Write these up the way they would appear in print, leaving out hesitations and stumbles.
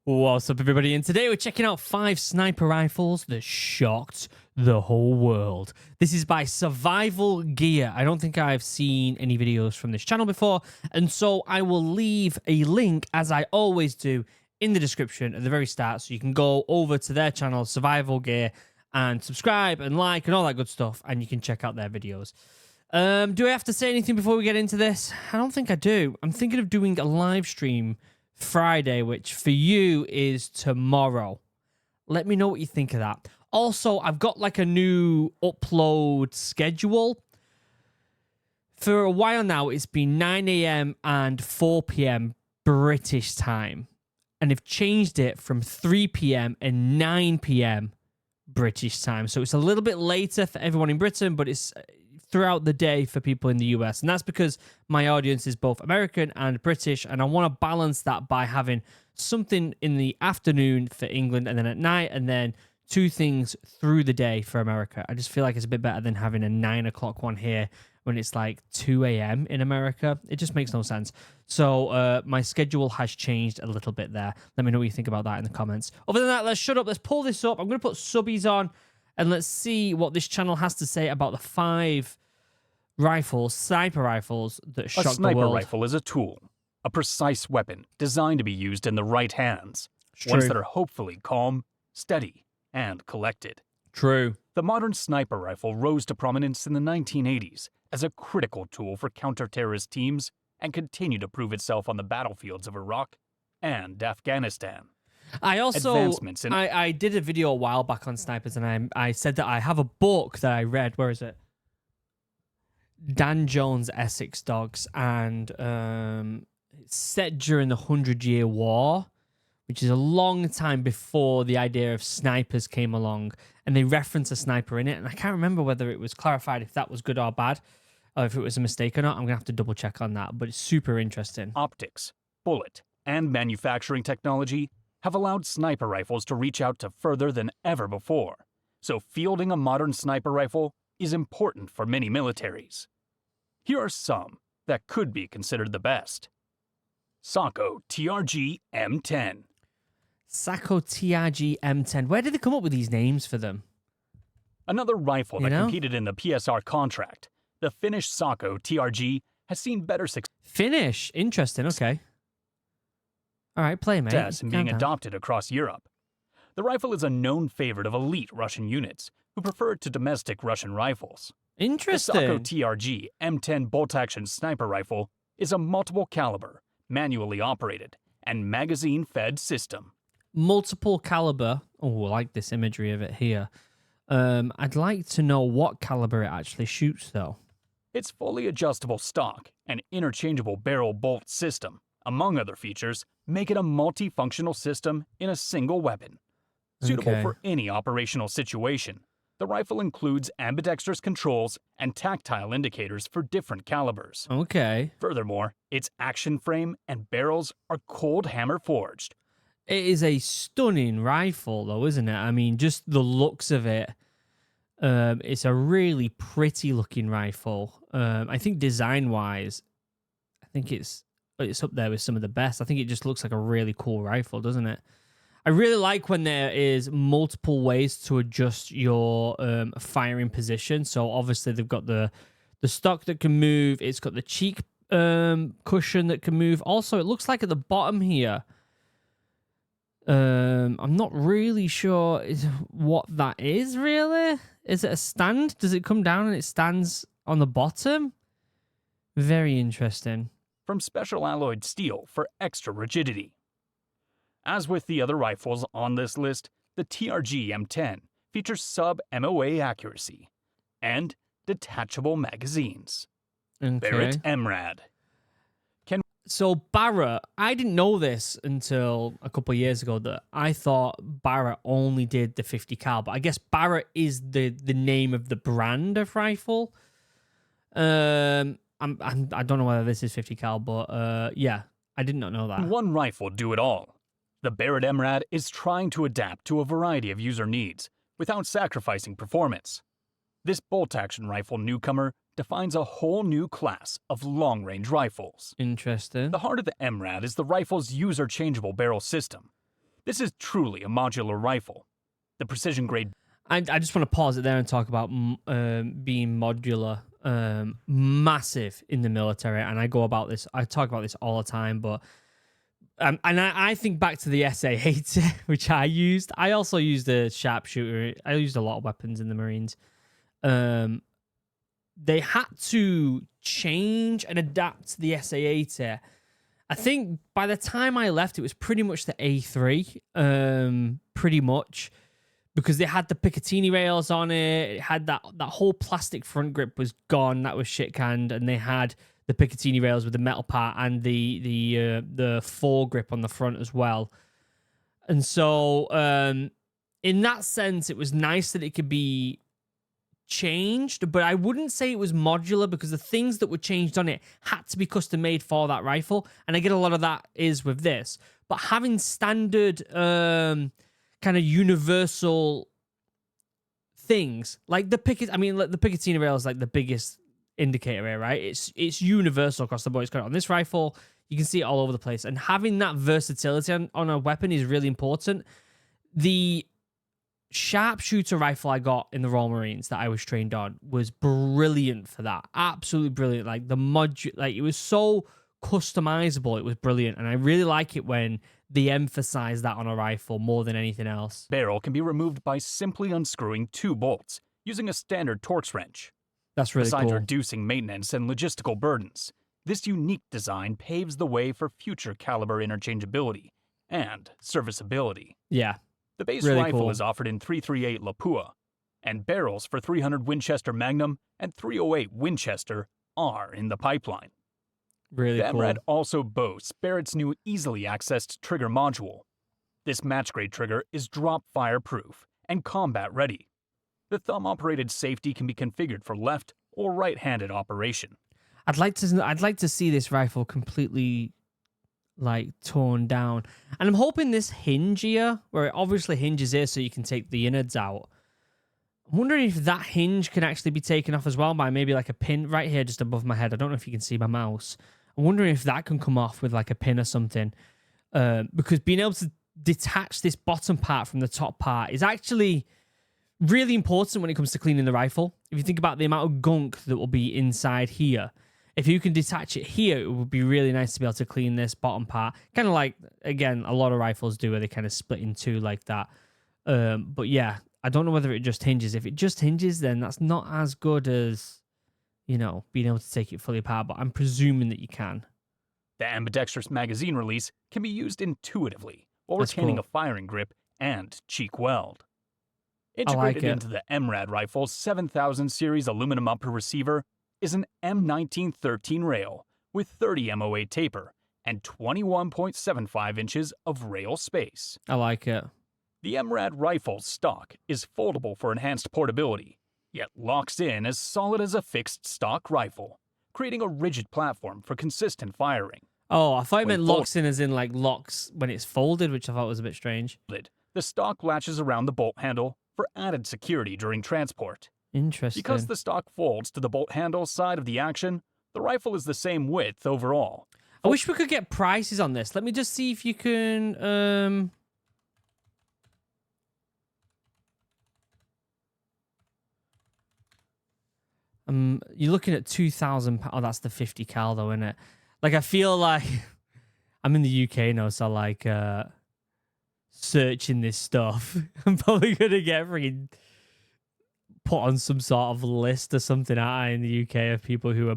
What's up, everybody? And today we're checking out 5 sniper rifles that shocked the whole world. This is by Survival Gear. I don't think I've seen any videos from this channel before, and so I will leave a link, as I always do, in the description at the very start, so you can go over to their channel, Survival Gear, and subscribe and like and all that good stuff, and you can check out their videos. Do I have to say anything before we get into this? I don't think I do. I'm thinking of doing a live stream Friday, which for you is tomorrow. Let me know what you think of that. Also, I've got like a new upload schedule. For a while now, it's been 9 a.m. and 4 p.m. British time. And they've changed it from 3 p.m. and 9 p.m. British time. So it's a little bit later for everyone in Britain, but it's throughout the day for people in the US. And that's because my audience is both American and British, and I want to balance that by having something in the afternoon for England and then at night, and then 2 things through the day for America. I just feel like it's a bit better than having a 9 o'clock one here when it's like 2 a.m. in America. It just makes no sense. So my schedule has changed a little bit there. Let me know what you think about that in the comments. Other than that, let's shut up. Let's pull this up. I'm going to put subbies on, and let's see what this channel has to say about the 5 rifles, sniper rifles, that shocked the world. A sniper rifle is a tool, a precise weapon designed to be used in the right hands. Ones that are hopefully calm, steady, and collected. True. The modern sniper rifle rose to prominence in the 1980s as a critical tool for counter-terrorist teams and continued to prove itself on the battlefields of Iraq and Afghanistan. I did a video a while back on snipers, and I said that I have a book that I read. Where is it? Dan Jones' Essex Dogs, and it's set during the 100-Year War, which is a long time before the idea of snipers came along, and they reference a sniper in it, and I can't remember whether it was clarified if that was good or bad, or if it was a mistake or not. I'm going to have to double check on that, but it's super interesting. Optics, bullet, and manufacturing technology have allowed sniper rifles to reach out to further than ever before, so fielding a modern sniper rifle is important for many militaries. Here are some that could be considered the best. Sako TRG M10. Sako TRG M10. Where did they come up with these names for them? Another rifle that competed in the PSR contract, the Finnish Sako TRG, has seen better success. Finnish? Interesting, okay. All right, play, mate. And being adopted across Europe. The rifle is a known favorite of elite Russian units who prefer it to domestic Russian rifles. Interesting. The Sako TRG M10 bolt-action sniper rifle is a multiple caliber, manually operated, and magazine-fed system. Multiple caliber. Oh, I like this imagery of it here. I'd like to know what caliber it actually shoots, though. Its fully adjustable stock and interchangeable barrel bolt system, among other features, make it a multifunctional system in a single weapon. Suitable for any operational situation, the rifle includes ambidextrous controls and tactile indicators for different calibers. Okay. Furthermore, its action frame and barrels are cold hammer forged. It is a stunning rifle, though, isn't it? I mean, just the looks of it. It's a really pretty looking rifle. I think design-wise, I think it's up there with some of the best. I think it just looks like a really cool rifle, doesn't it? I really like when there is multiple ways to adjust your firing position. So obviously they've got the stock that can move. It's got the cheek cushion that can move. Also, it looks like at the bottom here, I'm not really sure what that is, really. Is it a stand? Does it come down and it stands on the bottom? Very interesting. From special alloyed steel for extra rigidity. As with the other rifles on this list, the TRG M10 features sub-MOA accuracy and detachable magazines. Barrett MRAD. So Barrett, I didn't know this until a couple of years ago, that I thought Barrett only did the 50 cal, but I guess Barrett is the name of the brand of rifle. I don't know whether this is 50 cal, but yeah, I did not know that. One rifle do it all. The Barrett MRAD is trying to adapt to a variety of user needs without sacrificing performance. This bolt-action rifle newcomer defines a whole new class of long-range rifles. Interesting. The heart of the MRAD is the rifle's user-changeable barrel system. This is truly a modular rifle. The precision grade I just want to pause it there and talk about being modular, massive in the military. And I talk about this all the time, but and I think back to the SA-80, which I used. I also used a sharpshooter. I used a lot of weapons in the Marines. They had to change and adapt to the SA-80. I think by the time I left, it was pretty much the A3, pretty much. Because they had the Picatinny rails on it. It had that whole plastic front grip was gone. That was shit canned, and they had the Picatinny rails with the metal part and the foregrip on the front as well. And so, in that sense, it was nice that it could be changed, but I wouldn't say it was modular because the things that were changed on it had to be custom made for that rifle, and I get a lot of that is with this. But having standard kind of universal things like the Picatinny rail is like the biggest indicator here, right? It's universal across the board. It's got it on this rifle. You can see it all over the place, and having that versatility on a weapon is really important. The sharpshooter rifle I got in the Royal Marines that I was trained on was brilliant for that. Absolutely brilliant. Like it was so customizable. It was brilliant, and I really like it when they emphasize that on a rifle more than anything else. Barrel can be removed by simply unscrewing 2 bolts using a standard Torx wrench. That's really Besides cool. reducing maintenance and logistical burdens, this unique design paves the way for future caliber interchangeability and serviceability. Yeah. The base really rifle cool. is offered in .338 Lapua, and barrels for .300 Winchester Magnum and .308 Winchester are in the pipeline. Really The cool. MRAD also boasts Barrett's new easily accessed trigger module. This match-grade trigger is drop-fire proof and combat-ready. The thumb-operated safety can be configured for left or right-handed operation. I'd like to see this rifle completely like torn down, and I'm hoping this hinge here, where it obviously hinges here so you can take the innards out. I'm wondering if that hinge can actually be taken off as well by maybe like a pin right here just above my head. I don't know if you can see my mouse. I'm wondering if that can come off with like a pin or something, because being able to detach this bottom part from the top part is actually really important when it comes to cleaning the rifle. If you think about the amount of gunk that will be inside here, if you can detach it here, it would be really nice to be able to clean this bottom part. Kind of like, again, a lot of rifles do where they kind of split in two like that. But yeah, I don't know whether it just hinges. If it just hinges, then that's not as good as, you know, being able to take it fully apart, but I'm presuming that you can. The ambidextrous magazine release can be used intuitively while That's retaining cool. a firing grip and cheek weld. like Integrated it. into the MRAD rifle's 7000 series aluminum upper receiver is an M1913 rail with 30 MOA taper and 21.75 inches of rail space. I like it. The MRAD rifle's stock is foldable for enhanced portability, yet locks in as solid as a fixed stock rifle, creating a rigid platform for consistent firing. Oh, I thought it When meant locks in as in like locks when it's folded, which I thought was a bit strange. The stock latches around the bolt handle for added security during transport. Interesting. Because the stock folds to the bolt handle side of the action, the rifle is the same width overall. I wish we could get prices on this. Let me just see if you can. You're looking at £2,000. Oh, that's the 50 cal though, isn't it? Like, I feel like I'm in the UK now, so like searching this stuff, I'm probably gonna get freaking put on some sort of list or something out in the UK of people who are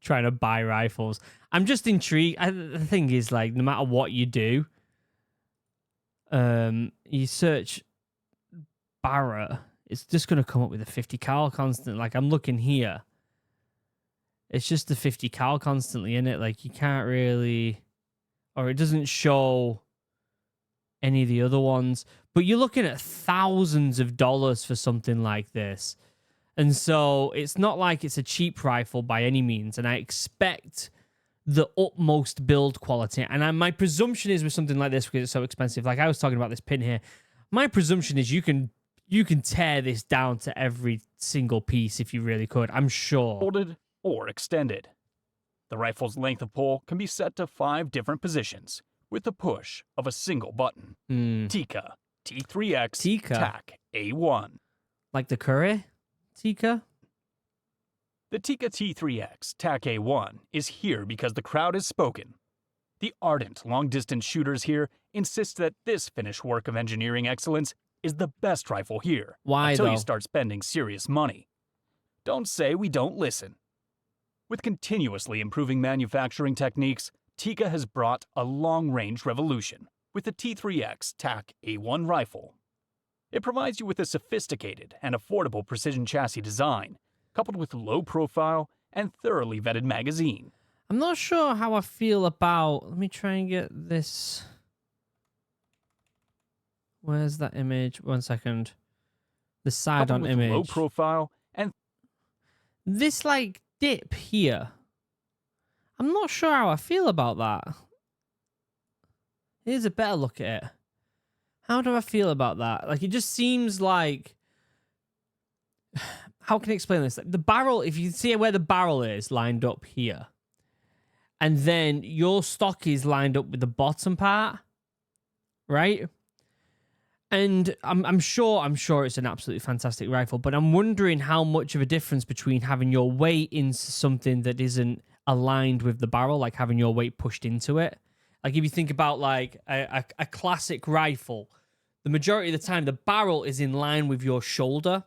trying to buy rifles. I'm just intrigued. The thing is, like, no matter what you do, you search Barrett, it's just going to come up with a 50 cal constant. Like, I'm looking here. It's just the 50 cal constantly in it. Like, you can't really, or it doesn't show any of the other ones. But you're looking at thousands of dollars for something like this. And so it's not like it's a cheap rifle by any means. And I expect the utmost build quality. And my presumption is with something like this, because it's so expensive, like I was talking about this pin here, my presumption is you can tear this down to every single piece if you really could, I'm sure. Folded or extended. The rifle's length of pull can be set to 5 different positions, with the push of a single button. Tikka T3x Tikka. Tac A1. Like the curry? Tikka? The Tikka T3x Tac A1 is here because the crowd has spoken. The ardent long-distance shooters here insist that this finished work of engineering excellence is the best rifle here. Why, until though? you start spending serious money. Don't say we don't listen. With continuously improving manufacturing techniques, Tikka has brought a long-range revolution with the T3x Tac A1 rifle. It provides you with a sophisticated and affordable precision chassis design, coupled with low profile and thoroughly vetted magazine. I'm not sure how I feel about... Let me try and get this... Where's that image? 1 second. The side-on image. Low profile and... This, like, dip here. I'm not sure how I feel about that. Here's a better look at it. How do I feel about that? Like, it just seems like... How can I explain this? The barrel, if you see where the barrel is lined up here, and then your stock is lined up with the bottom part, right? And I'm sure it's an absolutely fantastic rifle, but I'm wondering how much of a difference between having your weight into something that isn't aligned with the barrel, like having your weight pushed into it. Like if you think about like a classic rifle, the majority of the time the barrel is in line with your shoulder,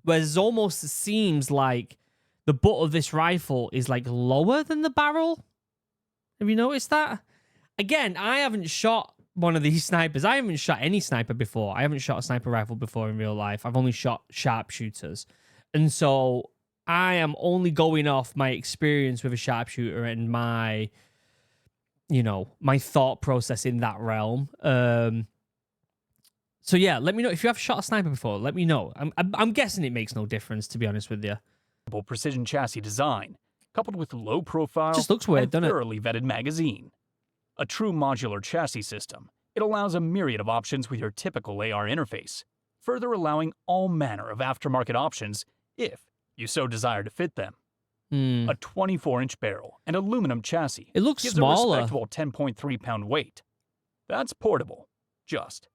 whereas it almost seems like the butt of this rifle is like lower than the barrel. Have you noticed that? Again, I haven't shot one of these snipers. I haven't shot any sniper before. I haven't shot a sniper rifle before in real life. I've only shot sharpshooters. And so I am only going off my experience with a sharpshooter and my, you know, my thought process in that realm. So yeah, let me know if you have shot a sniper before. Let me know. I'm guessing it makes no difference, to be honest with you. Precision chassis design, coupled with low profile Just looks weird, and doesn't it? thoroughly vetted magazine. A true modular chassis system, it allows a myriad of options with your typical AR interface, further allowing all manner of aftermarket options if you so desire to fit them. A 24-inch barrel and aluminum chassis It looks gives smaller. a respectable 10.3-pound weight. That's portable, just.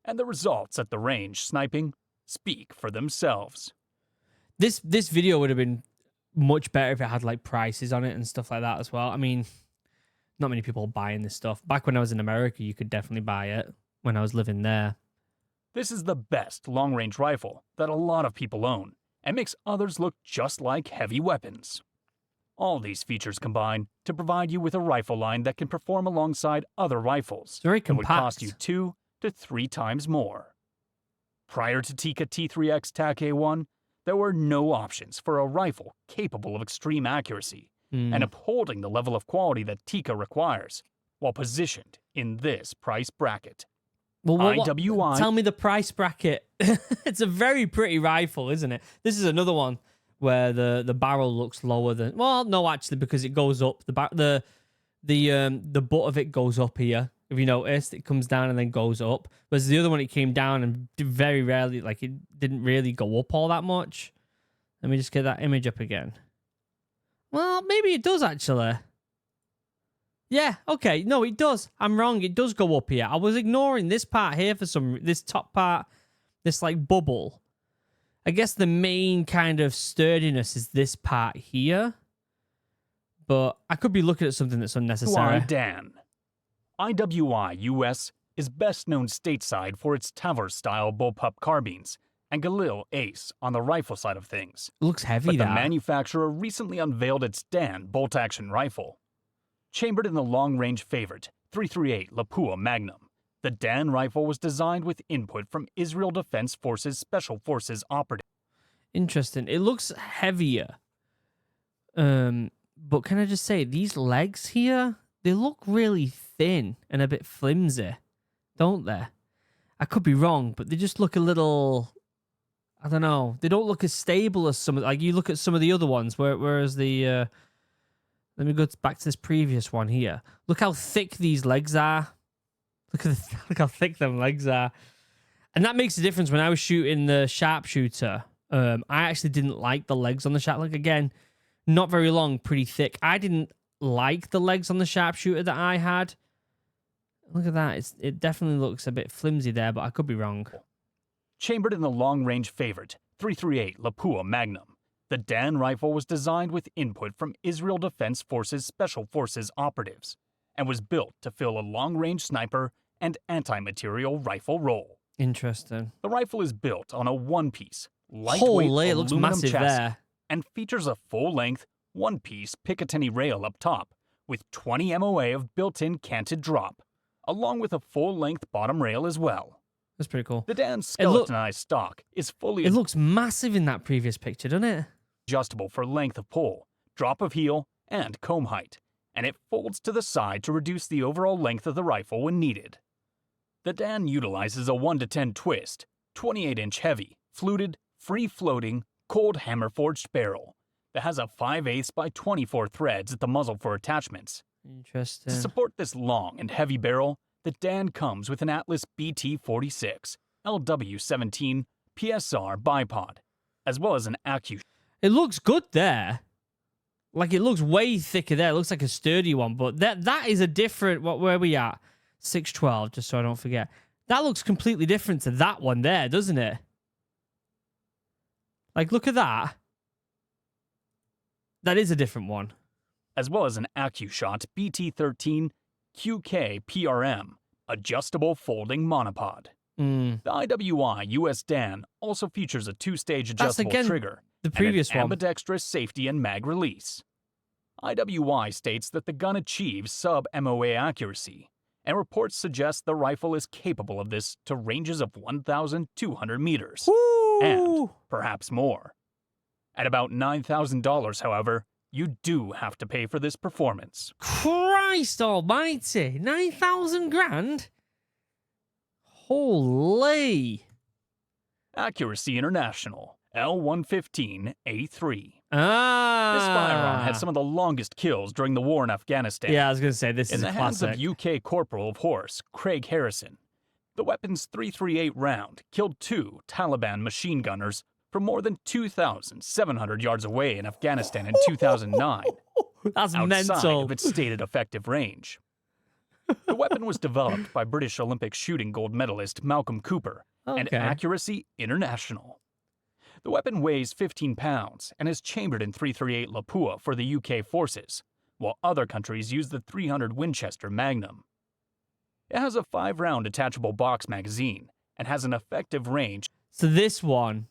And the results at the range sniping speak for themselves. This video would have been much better if it had like prices on it and stuff like that as well. I mean, not many people are buying this stuff. Back when I was in America, you could definitely buy it when I was living there. This is the best long-range rifle that a lot of people own and makes others look just like heavy weapons. All these features combine to provide you with a rifle line that can perform alongside other rifles. It's very that would cost compact. you 2 to 3 times more. Prior to Tikka T3x Tac A1, there were no options for a rifle capable of extreme accuracy and upholding the level of quality that Tikka requires, while positioned in this price bracket. Well, IWI... Tell me the price bracket. It's a very pretty rifle, isn't it? This is another one where the barrel looks lower than... Well, no, actually, because it goes up. The butt of it goes up here. If you noticed, it comes down and then goes up. Whereas the other one, it came down and very rarely, like, it didn't really go up all that much. Let me just get that image up again. Well, maybe it does, actually. Yeah, okay. No, it does. I'm wrong. It does go up here. I was ignoring this part here for this top part, this, like, bubble. I guess the main kind of sturdiness is this part here. But I could be looking at something that's unnecessary. IWI Dan. IWI US is best known stateside for its Tavor-style bullpup carbines and Galil Ace on the rifle side of things. It looks heavy, But the that. manufacturer recently unveiled its Dan bolt-action rifle. Chambered in the long-range favorite 338 Lapua Magnum, the Dan rifle was designed with input from Israel Defense Forces Special Forces operatives. Interesting. It looks heavier. But can I just say, these legs here, they look really thin and a bit flimsy, don't they? I could be wrong, but they just look a little... I don't know. They don't look as stable as some... Like, you look at some of the other ones, whereas the... Let me go back to this previous one here. Look how thick these legs are. Look how thick them legs are. And that makes a difference. When I was shooting the sharpshooter, I actually didn't like the legs on the sharp. Like, again, not very long, pretty thick. I didn't like the legs on the sharpshooter that I had. Look at that. It definitely looks a bit flimsy there, but I could be wrong. Chambered in the long-range favorite 338 Lapua Magnum, the Dan rifle was designed with input from Israel Defense Forces Special Forces operatives and was built to fill a long-range sniper and anti-material rifle role. Interesting. The rifle is built on a one-piece, lightweight Holy, it looks aluminum massive chassis there. and features a full-length, one-piece Picatinny rail up top with 20 MOA of built-in canted drop, along with a full-length bottom rail as well. That's pretty cool. The Dan skeletonized stock is fully It looks massive in that previous picture, doesn't it? adjustable for length of pull, drop of heel, and comb height, and it folds to the side to reduce the overall length of the rifle when needed. The Dan utilizes a 1-to-10 twist, 28-inch heavy, fluted, free-floating, cold hammer-forged barrel that has a 5/8 by 24 threads at the muzzle for attachments. Interesting. To support this long and heavy barrel, the Dan comes with an Atlas BT46 LW17 PSR bipod, as well as an Accu. It looks good there. Like, it looks way thicker there. It looks like a sturdy one, but that is a different... Where are we at? 612, just so I don't forget. That looks completely different to that one there, doesn't it? Like, look at that. That is a different one. As well as an AccuShot BT13 QK PRM adjustable folding monopod. The IWI US Dan also features a 2-stage adjustable trigger the previous and an one. ambidextrous safety and mag release. IWI states that the gun achieves sub-MOA accuracy, and reports suggest the rifle is capable of this to ranges of 1,200 meters, and perhaps more. At about $9,000, however, you do have to pay for this performance. Christ almighty! 9,000 grand? Holy! Accuracy International L115A3. Ah! This firearm had some of the longest kills during the war in Afghanistan. Yeah, I was going to say, this is a in the hands classic. of UK Corporal of Horse Craig Harrison. The weapon's .338 round killed 2 Taliban machine gunners from more than 2,700 yards away in Afghanistan in 2009. That's outside mental. of its stated effective range. The weapon was developed by British Olympic shooting gold medalist Malcolm Cooper and Accuracy International. The weapon weighs 15 pounds and is chambered in .338 Lapua for the UK forces, while other countries use the .300 Winchester Magnum. It has a 5-round detachable box magazine and has an effective range. So this one,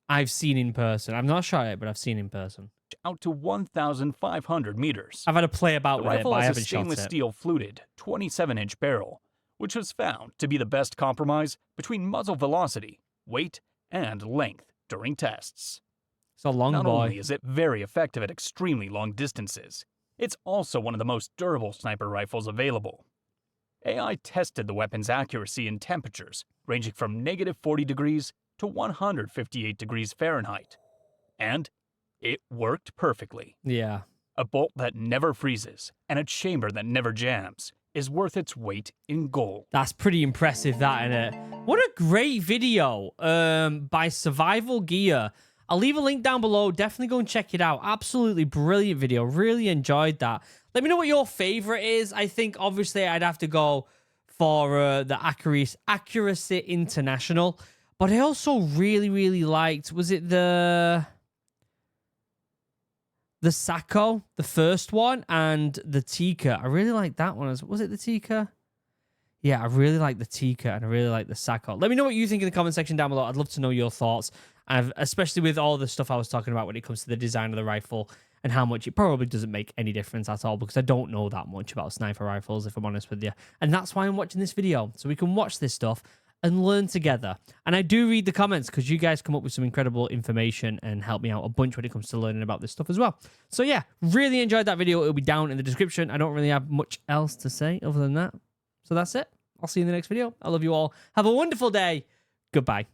I've seen in person. I've not shot it, but I've seen in person. Out to 1,500 meters. I've had to play about with it, but I haven't shot it. The rifle has a stainless steel fluted 27-inch barrel, which was found to be the best compromise between muzzle velocity, weight, and length during tests. It's a long boy. Not only is it very effective at extremely long distances, it's also one of the most durable sniper rifles available. AI tested the weapon's accuracy in temperatures ranging from -40 degrees to 158 degrees Fahrenheit. And it worked perfectly. Yeah. A bolt that never freezes and a chamber that never jams is worth its weight in gold. That's pretty impressive, that, innit? What a great video by Survival Gear. I'll leave a link down below. Definitely go and check it out. Absolutely brilliant video. Really enjoyed that. Let me know what your favorite is. I think, obviously, I'd have to go for the Accuracy International. But I also really, really liked, was it the Sako, the first one, and the Tikka. I really like that one. Was it the Tikka? Yeah, I really like the Tikka, and I really like the Sako. Let me know what you think in the comment section down below. I'd love to know your thoughts, especially with all the stuff I was talking about when it comes to the design of the rifle and how much it probably doesn't make any difference at all, because I don't know that much about sniper rifles, if I'm honest with you. And that's why I'm watching this video, so we can watch this stuff and learn together. And I do read the comments because you guys come up with some incredible information and help me out a bunch when it comes to learning about this stuff as well. So yeah, really enjoyed that video. It'll be down in the description. I don't really have much else to say other than that. So that's it. I'll see you in the next video. I love you all. Have a wonderful day. Goodbye.